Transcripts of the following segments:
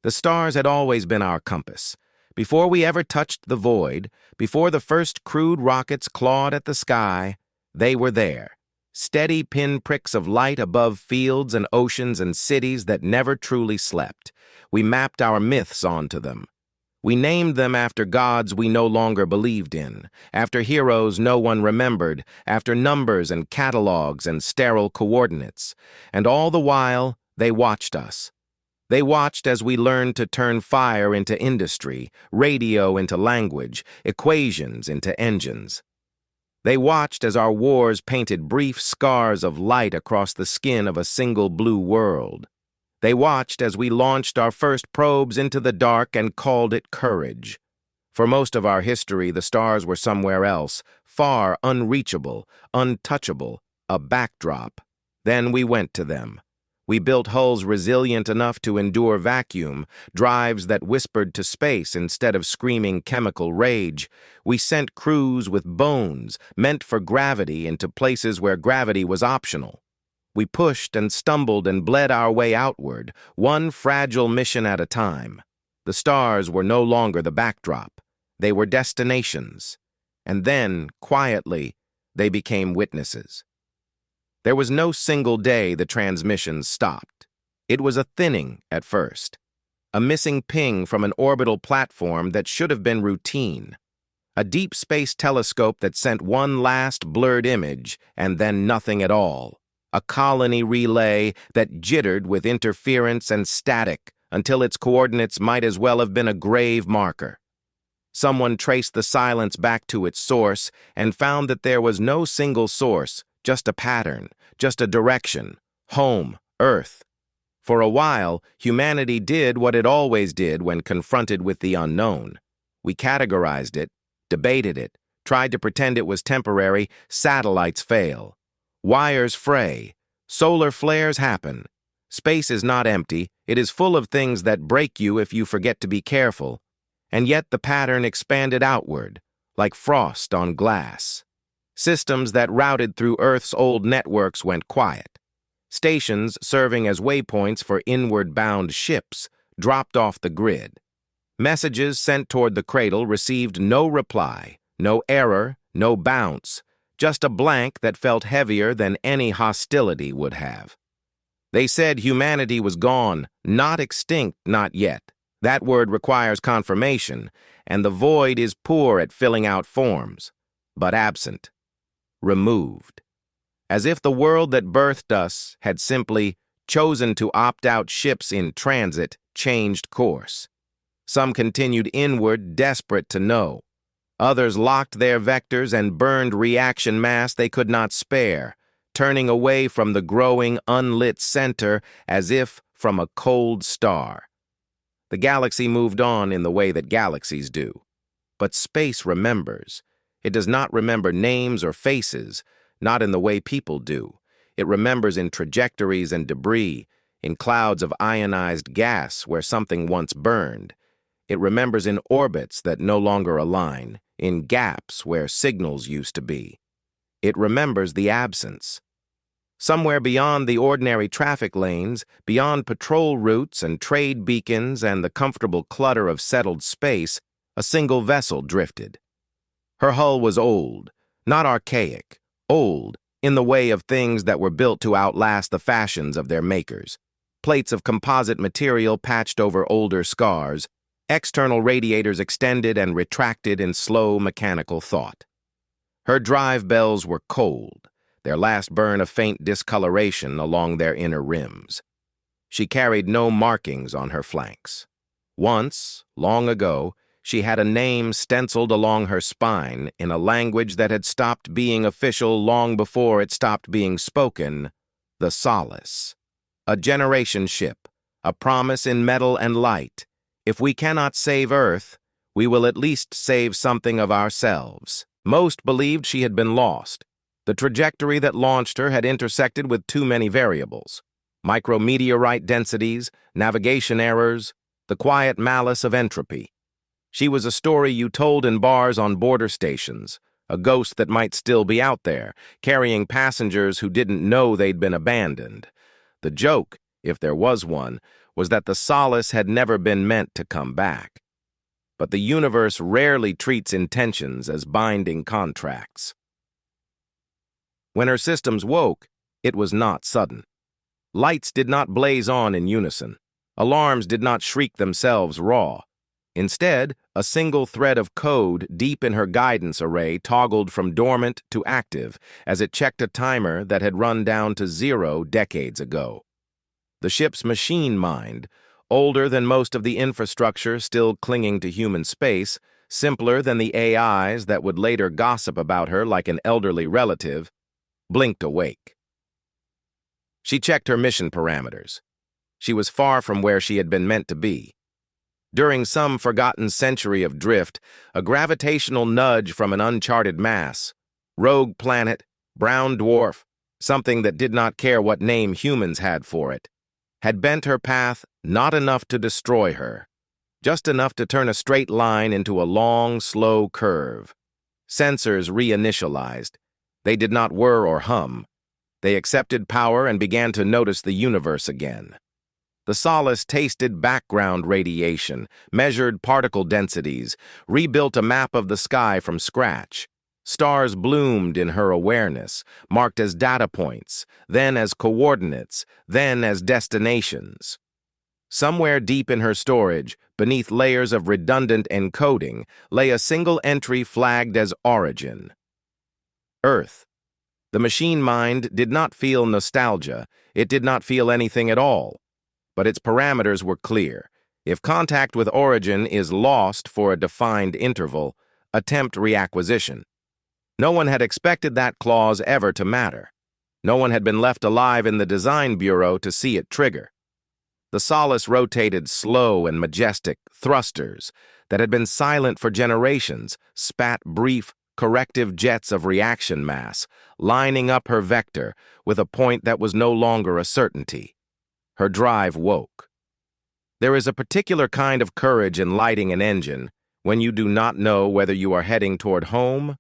The stars had always been our compass. Before we ever touched the void, before the first crude rockets clawed at the sky, they were there, steady pinpricks of light above fields and oceans and cities that never truly slept. We mapped our myths onto them. We named them after gods we no longer believed in, after heroes no one remembered, after numbers and catalogs and sterile coordinates. And all the while, they watched us. They watched as we learned to turn fire into industry, radio into language, equations into engines. They watched as our wars painted brief scars of light across the skin of a single blue world. They watched as we launched our first probes into the dark and called it courage. For most of our history, the stars were somewhere else, far unreachable, untouchable, a backdrop. Then we went to them. We built hulls resilient enough to endure vacuum, drives that whispered to space instead of screaming chemical rage. We sent crews with bones, meant for gravity, into places where gravity was optional. We pushed and stumbled and bled our way outward, one fragile mission at a time. The stars were no longer the backdrop. They were destinations. And then, quietly, they became witnesses. There was no single day the transmissions stopped. It was a thinning at first, a missing ping from an orbital platform that should have been routine, a deep space telescope that sent one last blurred image and then nothing at all, a colony relay that jittered with interference and static until its coordinates might as well have been a grave marker. Someone traced the silence back to its source and found that there was no single source, just a pattern, just a direction, home, Earth. For a while, humanity did what it always did when confronted with the unknown. We categorized it, debated it, tried to pretend it was temporary. Satellites fail. Wires fray. Solar flares happen. Space is not empty. It is full of things that break you if you forget to be careful. And yet the pattern expanded outward, like frost on glass. Systems that routed through Earth's old networks went quiet. Stations serving as waypoints for inward-bound ships dropped off the grid. Messages sent toward the cradle received no reply, no error, no bounce, just a blank that felt heavier than any hostility would have. They said humanity was gone, not extinct, not yet. That word requires confirmation, and the void is poor at filling out forms, but absent. Removed. As if the world that birthed us had simply chosen to opt out. Ships in transit changed course. Some continued inward, desperate to know. Others locked their vectors and burned reaction mass they could not spare, turning away from the growing, unlit center as if from a cold star. The galaxy moved on in the way that galaxies do. But space remembers. It does not remember names or faces, not in the way people do. It remembers in trajectories and debris, in clouds of ionized gas where something once burned. It remembers in orbits that no longer align, in gaps where signals used to be. It remembers the absence. Somewhere beyond the ordinary traffic lanes, beyond patrol routes and trade beacons and the comfortable clutter of settled space, a single vessel drifted. Her hull was old, not archaic, old in the way of things that were built to outlast the fashions of their makers. Plates of composite material patched over older scars, external radiators extended and retracted in slow mechanical thought. Her drive bells were cold, their last burn a faint discoloration along their inner rims. She carried no markings on her flanks. Once, long ago, she had a name stenciled along her spine in a language that had stopped being official long before it stopped being spoken, the Solace. A generation ship, a promise in metal and light. If we cannot save Earth, we will at least save something of ourselves. Most believed she had been lost. The trajectory that launched her had intersected with too many variables. Micrometeorite densities, navigation errors, the quiet malice of entropy. She was a story you told in bars on border stations, a ghost that might still be out there, carrying passengers who didn't know they'd been abandoned. The joke, if there was one, was that the solace had never been meant to come back. But the universe rarely treats intentions as binding contracts. When her systems woke, it was not sudden. Lights did not blaze on in unison. Alarms did not shriek themselves raw. Instead, a single thread of code deep in her guidance array toggled from dormant to active as it checked a timer that had run down to 0 decades ago. The ship's machine mind, older than most of the infrastructure still clinging to human space, simpler than the AIs that would later gossip about her like an elderly relative, blinked awake. She checked her mission parameters. She was far from where she had been meant to be. During some forgotten century of drift, a gravitational nudge from an uncharted mass, rogue planet, brown dwarf, something that did not care what name humans had for it, had bent her path not enough to destroy her, just enough to turn a straight line into a long, slow curve. Sensors reinitialized. They did not whir or hum. They accepted power and began to notice the universe again. The Solace tasted background radiation, measured particle densities, rebuilt a map of the sky from scratch. Stars bloomed in her awareness, marked as data points, then as coordinates, then as destinations. Somewhere deep in her storage, beneath layers of redundant encoding, lay a single entry flagged as origin. Earth. The machine mind did not feel nostalgia. It did not feel anything at all. But its parameters were clear. If contact with origin is lost for a defined interval, attempt reacquisition. No one had expected that clause ever to matter. No one had been left alive in the design bureau to see it trigger. The Solace rotated slow and majestic thrusters that had been silent for generations, spat brief, corrective jets of reaction mass, lining up her vector with a point that was no longer a certainty. Her drive woke. There is a particular kind of courage in lighting an engine when you do not know whether you are heading toward home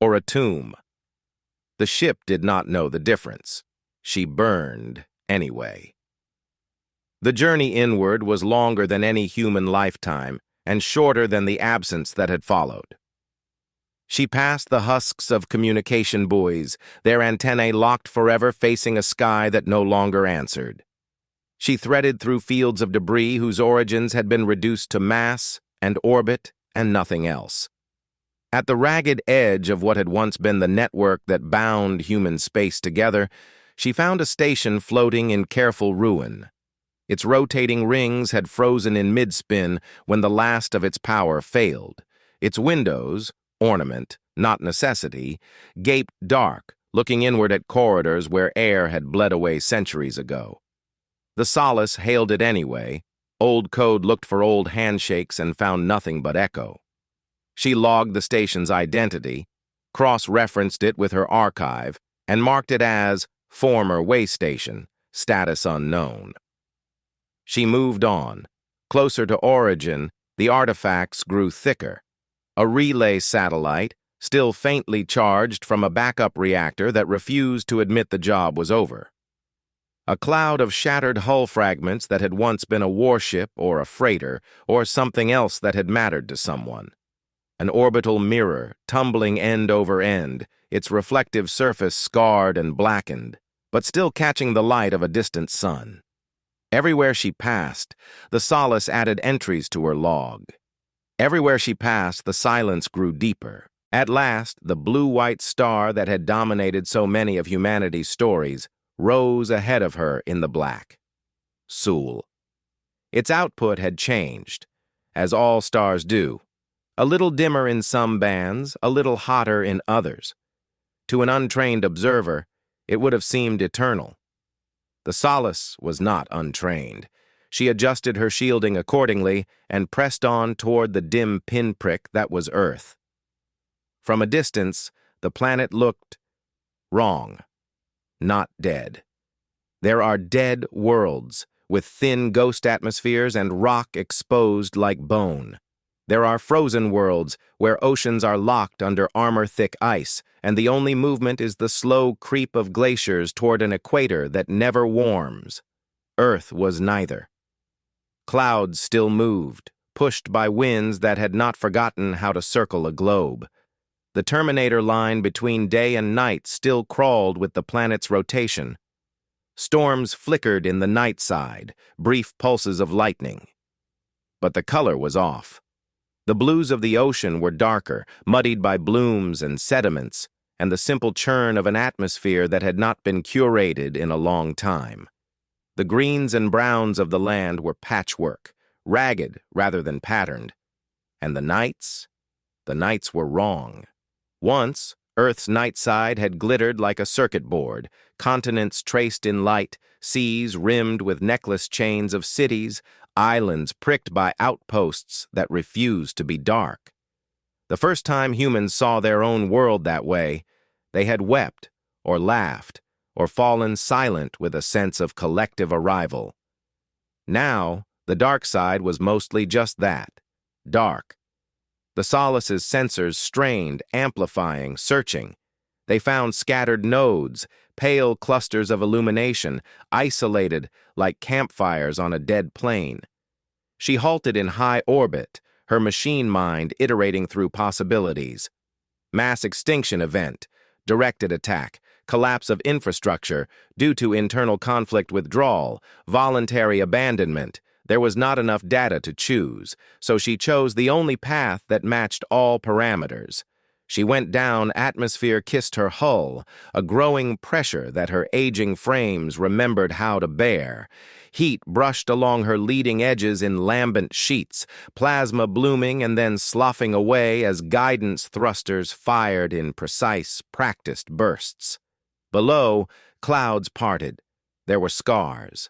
or a tomb. The ship did not know the difference. She burned anyway. The journey inward was longer than any human lifetime and shorter than the absence that had followed. She passed the husks of communication buoys, their antennae locked forever facing a sky that no longer answered. She threaded through fields of debris whose origins had been reduced to mass and orbit and nothing else. At the ragged edge of what had once been the network that bound human space together, she found a station floating in careful ruin. Its rotating rings had frozen in mid-spin when the last of its power failed. Its windows, ornament, not necessity, gaped dark, looking inward at corridors where air had bled away centuries ago. The Solace hailed it anyway. Old code looked for old handshakes and found nothing but echo. She logged the station's identity, cross-referenced it with her archive, and marked it as former way station, status unknown. She moved on. Closer to origin, the artifacts grew thicker. A relay satellite, still faintly charged from a backup reactor that refused to admit the job was over. A cloud of shattered hull fragments that had once been a warship or a freighter or something else that had mattered to someone. An orbital mirror, tumbling end over end, its reflective surface scarred and blackened, but still catching the light of a distant sun. Everywhere she passed, the Solace added entries to her log. Everywhere she passed, the silence grew deeper. At last, the blue-white star that had dominated so many of humanity's stories rose ahead of her in the black. Sul. Its output had changed, as all stars do. A little dimmer in some bands, a little hotter in others. To an untrained observer, it would have seemed eternal. The Solace was not untrained. She adjusted her shielding accordingly and pressed on toward the dim pinprick that was Earth. From a distance, the planet looked wrong. Not dead. There are dead worlds, with thin ghost atmospheres and rock exposed like bone. There are frozen worlds where oceans are locked under armor-thick ice, and the only movement is the slow creep of glaciers toward an equator that never warms. Earth was neither. Clouds still moved, pushed by winds that had not forgotten how to circle a globe. The terminator line between day and night still crawled with the planet's rotation. Storms flickered in the night side, brief pulses of lightning. But the color was off. The blues of the ocean were darker, muddied by blooms and sediments, and the simple churn of an atmosphere that had not been curated in a long time. The greens and browns of the land were patchwork, ragged rather than patterned. And the nights were wrong. Once, Earth's night side had glittered like a circuit board, continents traced in light, seas rimmed with necklace chains of cities, islands pricked by outposts that refused to be dark. The first time humans saw their own world that way, they had wept or laughed or fallen silent with a sense of collective arrival. Now, the dark side was mostly just that, dark. The Solace's sensors strained, amplifying, searching. They found scattered nodes, pale clusters of illumination, isolated like campfires on a dead plain. She halted in high orbit, her machine mind iterating through possibilities. Mass extinction event, directed attack, collapse of infrastructure due to internal conflict withdrawal, voluntary abandonment. There was not enough data to choose, so she chose the only path that matched all parameters. She went down, atmosphere kissed her hull, a growing pressure that her aging frames remembered how to bear. Heat brushed along her leading edges in lambent sheets, plasma blooming and then sloughing away as guidance thrusters fired in precise, practiced bursts. Below, clouds parted. There were scars.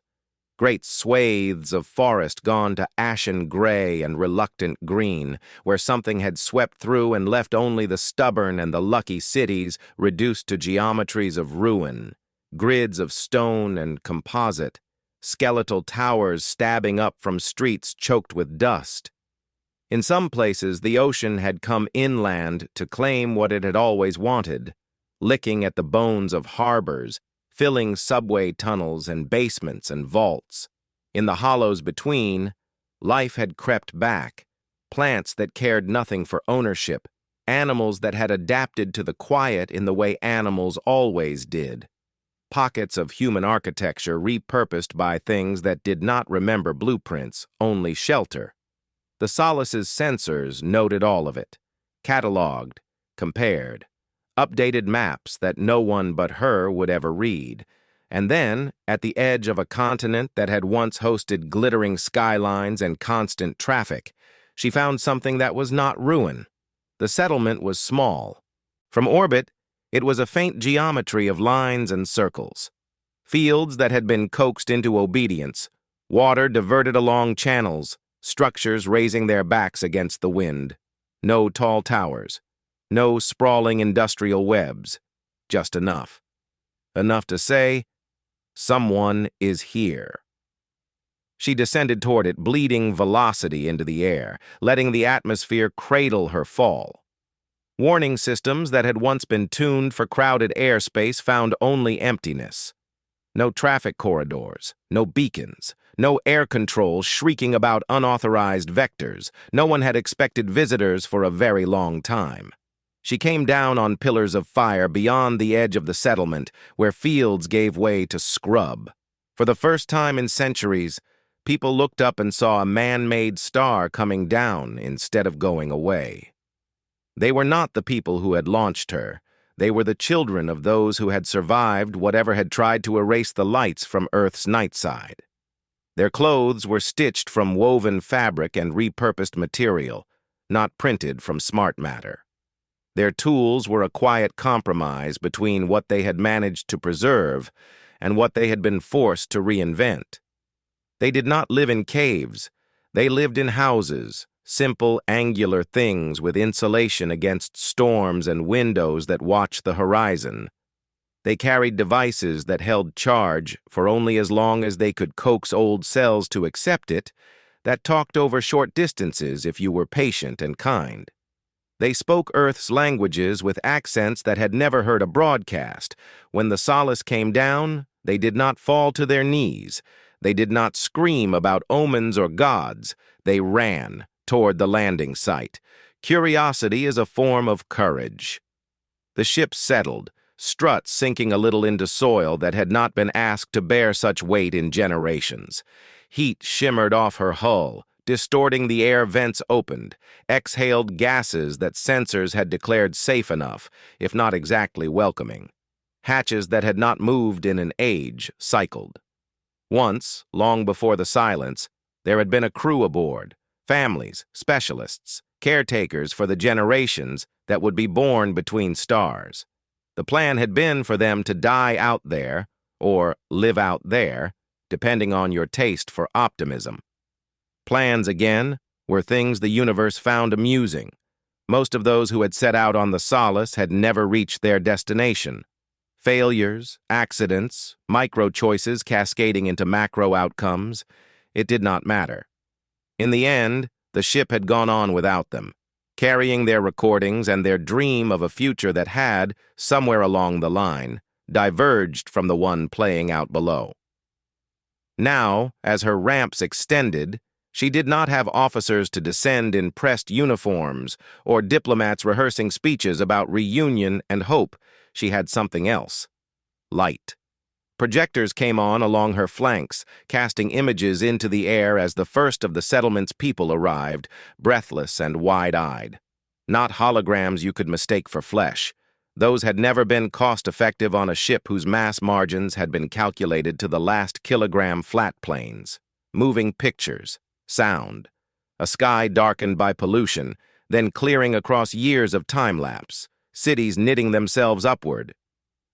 Great swathes of forest gone to ashen gray and reluctant green, where something had swept through and left only the stubborn and the lucky cities reduced to geometries of ruin, grids of stone and composite, skeletal towers stabbing up from streets choked with dust. In some places, the ocean had come inland to claim what it had always wanted, licking at the bones of harbors, filling subway tunnels and basements and vaults. In the hollows between, life had crept back, plants that cared nothing for ownership, animals that had adapted to the quiet in the way animals always did, pockets of human architecture repurposed by things that did not remember blueprints, only shelter. The Solace's sensors noted all of it, cataloged, compared, updated maps that no one but her would ever read. And then, at the edge of a continent that had once hosted glittering skylines and constant traffic, she found something that was not ruin. The settlement was small. From orbit, it was a faint geometry of lines and circles. Fields that had been coaxed into obedience, water diverted along channels, structures raising their backs against the wind. No tall towers. No sprawling industrial webs, just enough. Enough to say, someone is here. She descended toward it, bleeding velocity into the air, letting the atmosphere cradle her fall. Warning systems that had once been tuned for crowded airspace found only emptiness. No traffic corridors, no beacons, no air control shrieking about unauthorized vectors. No one had expected visitors for a very long time. She came down on pillars of fire beyond the edge of the settlement, where fields gave way to scrub. For the first time in centuries, people looked up and saw a man-made star coming down instead of going away. They were not the people who had launched her. They were the children of those who had survived whatever had tried to erase the lights from Earth's night side. Their clothes were stitched from woven fabric and repurposed material, not printed from smart matter. Their tools were a quiet compromise between what they had managed to preserve and what they had been forced to reinvent. They did not live in caves. They lived in houses, simple, angular things with insulation against storms and windows that watched the horizon. They carried devices that held charge for only as long as they could coax old cells to accept it, that talked over short distances if you were patient and kind. They spoke Earth's languages with accents that had never heard a broadcast. When the Solace came down, they did not fall to their knees. They did not scream about omens or gods. They ran toward the landing site. Curiosity is a form of courage. The ship settled, struts sinking a little into soil that had not been asked to bear such weight in generations. Heat shimmered off her hull, distorting the air vents opened, exhaled gases that sensors had declared safe enough, if not exactly welcoming. Hatches that had not moved in an age cycled. Once, long before the silence, there had been a crew aboard, families, specialists, caretakers for the generations that would be born between stars. The plan had been for them to die out there, or live out there, depending on your taste for optimism. Plans, again, were things the universe found amusing. Most of those who had set out on the Solace had never reached their destination. Failures, accidents, micro-choices cascading into macro outcomes, it did not matter. In the end, the ship had gone on without them, carrying their recordings and their dream of a future that had, somewhere along the line, diverged from the one playing out below. Now, as her ramps extended, she did not have officers to descend in pressed uniforms or diplomats rehearsing speeches about reunion and hope. She had something else. Light. Projectors came on along her flanks, casting images into the air as the first of the settlement's people arrived, breathless and wide-eyed. Not holograms you could mistake for flesh. Those had never been cost-effective on a ship whose mass margins had been calculated to the last kilogram flat planes. Moving pictures, sound, a sky darkened by pollution, then clearing across years of time-lapse, cities knitting themselves upward.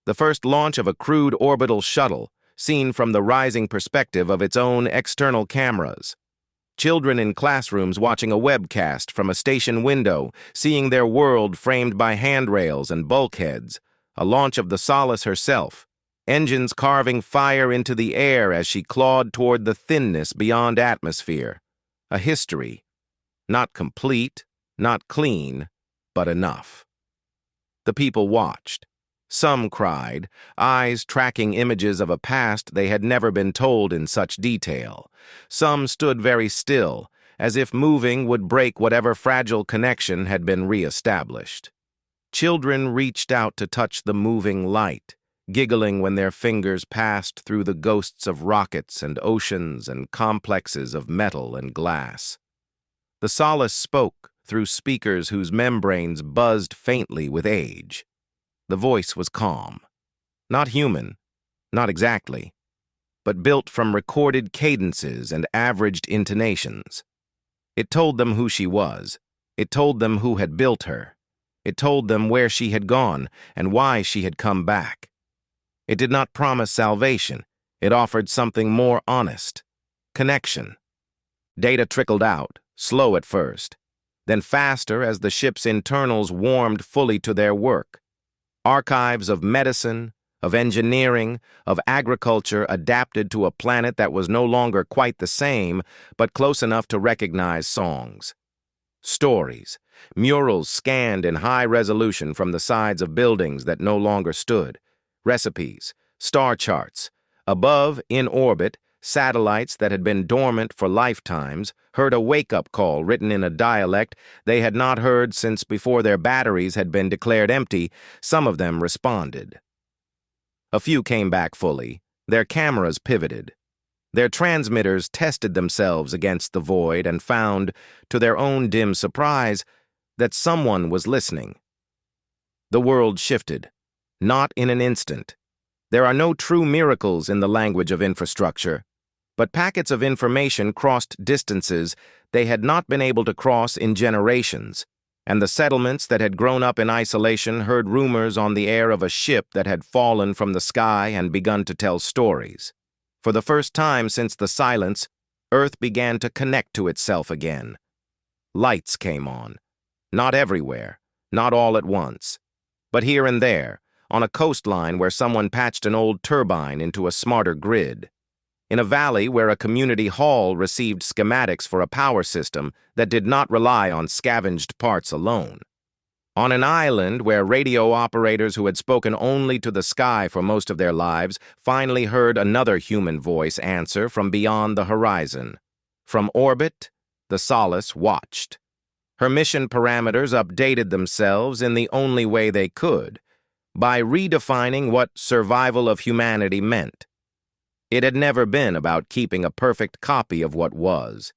The first launch of a crude orbital shuttle, seen from the rising perspective of its own external cameras. Children in classrooms watching a webcast from a station window, seeing their world framed by handrails and bulkheads. A launch of the Solace herself, engines carving fire into the air as she clawed toward the thinness beyond atmosphere. A history. Not complete, not clean, but enough. The people watched. Some cried, eyes tracking images of a past they had never been told in such detail. Some stood very still, as if moving would break whatever fragile connection had been re-established. Children reached out to touch the moving light, giggling when their fingers passed through the ghosts of rockets and oceans and complexes of metal and glass. The Solace spoke through speakers whose membranes buzzed faintly with age. The voice was calm. Not human, not exactly, but built from recorded cadences and averaged intonations. It told them who she was. It told them who had built her. It told them where she had gone and why she had come back. It did not promise salvation. It offered something more honest. Connection. Data trickled out, slow at first, then faster as the ship's internals warmed fully to their work. Archives of medicine, of engineering, of agriculture adapted to a planet that was no longer quite the same, but close enough to recognize songs. Stories, murals scanned in high resolution from the sides of buildings that no longer stood. Recipes, star charts. Above, in orbit, satellites that had been dormant for lifetimes heard a wake-up call written in a dialect they had not heard since before their batteries had been declared empty. Some of them responded. A few came back fully. Their cameras pivoted. Their transmitters tested themselves against the void and found, to their own dim surprise, that someone was listening. The world shifted. Not in an instant. There are no true miracles in the language of infrastructure, but packets of information crossed distances they had not been able to cross in generations, and the settlements that had grown up in isolation heard rumors on the air of a ship that had fallen from the sky and begun to tell stories. For the first time since the silence, Earth began to connect to itself again. Lights came on. Not everywhere, not all at once, but here and there, on a coastline where someone patched an old turbine into a smarter grid. In a valley where a community hall received schematics for a power system that did not rely on scavenged parts alone. On an island where radio operators who had spoken only to the sky for most of their lives finally heard another human voice answer from beyond the horizon. From orbit, the Solace watched. Her mission parameters updated themselves in the only way they could, by redefining what survival of humanity meant. It had never been about keeping a perfect copy of what was.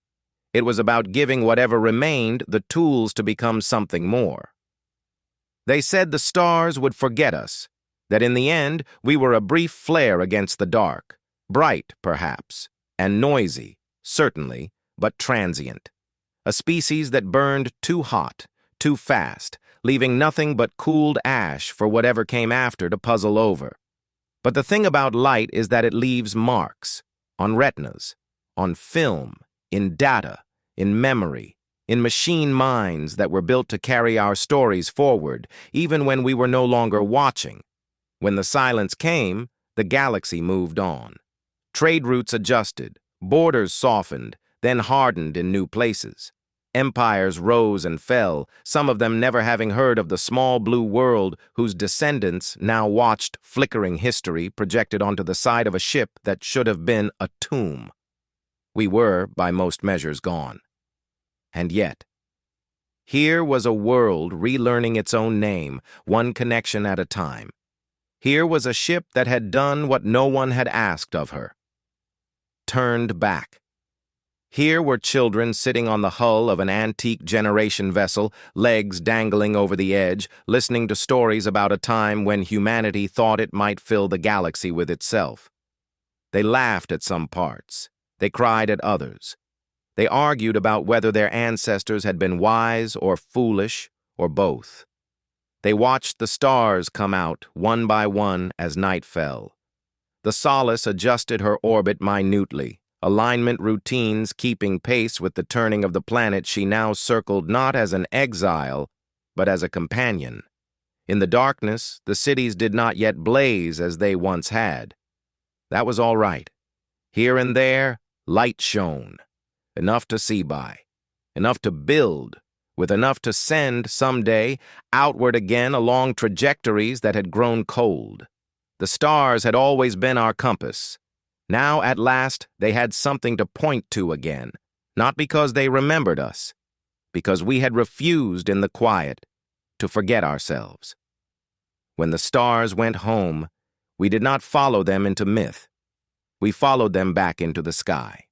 It was about giving whatever remained the tools to become something more. They said the stars would forget us, that in the end we were a brief flare against the dark, bright, perhaps, and noisy, certainly, but transient. A species that burned too hot, too fast, leaving nothing but cooled ash for whatever came after to puzzle over. But the thing about light is that it leaves marks, on retinas, on film, in data, in memory, in machine minds that were built to carry our stories forward, even when we were no longer watching. When the silence came, the galaxy moved on. Trade routes adjusted, borders softened, then hardened in new places. Empires rose and fell, some of them never having heard of the small blue world whose descendants now watched flickering history projected onto the side of a ship that should have been a tomb. We were, by most measures, gone. And yet, here was a world relearning its own name, one connection at a time. Here was a ship that had done what no one had asked of her. Turned back. Here were children sitting on the hull of an antique generation vessel, legs dangling over the edge, listening to stories about a time when humanity thought it might fill the galaxy with itself. They laughed at some parts. They cried at others. They argued about whether their ancestors had been wise or foolish or both. They watched the stars come out one by one as night fell. The Solace adjusted her orbit minutely, alignment routines keeping pace with the turning of the planet she now circled not as an exile, but as a companion. In the darkness, the cities did not yet blaze as they once had. That was all right. Here and there, light shone. Enough to see by. Enough to build, with enough to send, someday, outward again along trajectories that had grown cold. The stars had always been our compass. Now, at last, they had something to point to again, not because they remembered us, because we had refused in the quiet to forget ourselves. When the stars went home, we did not follow them into myth. We followed them back into the sky.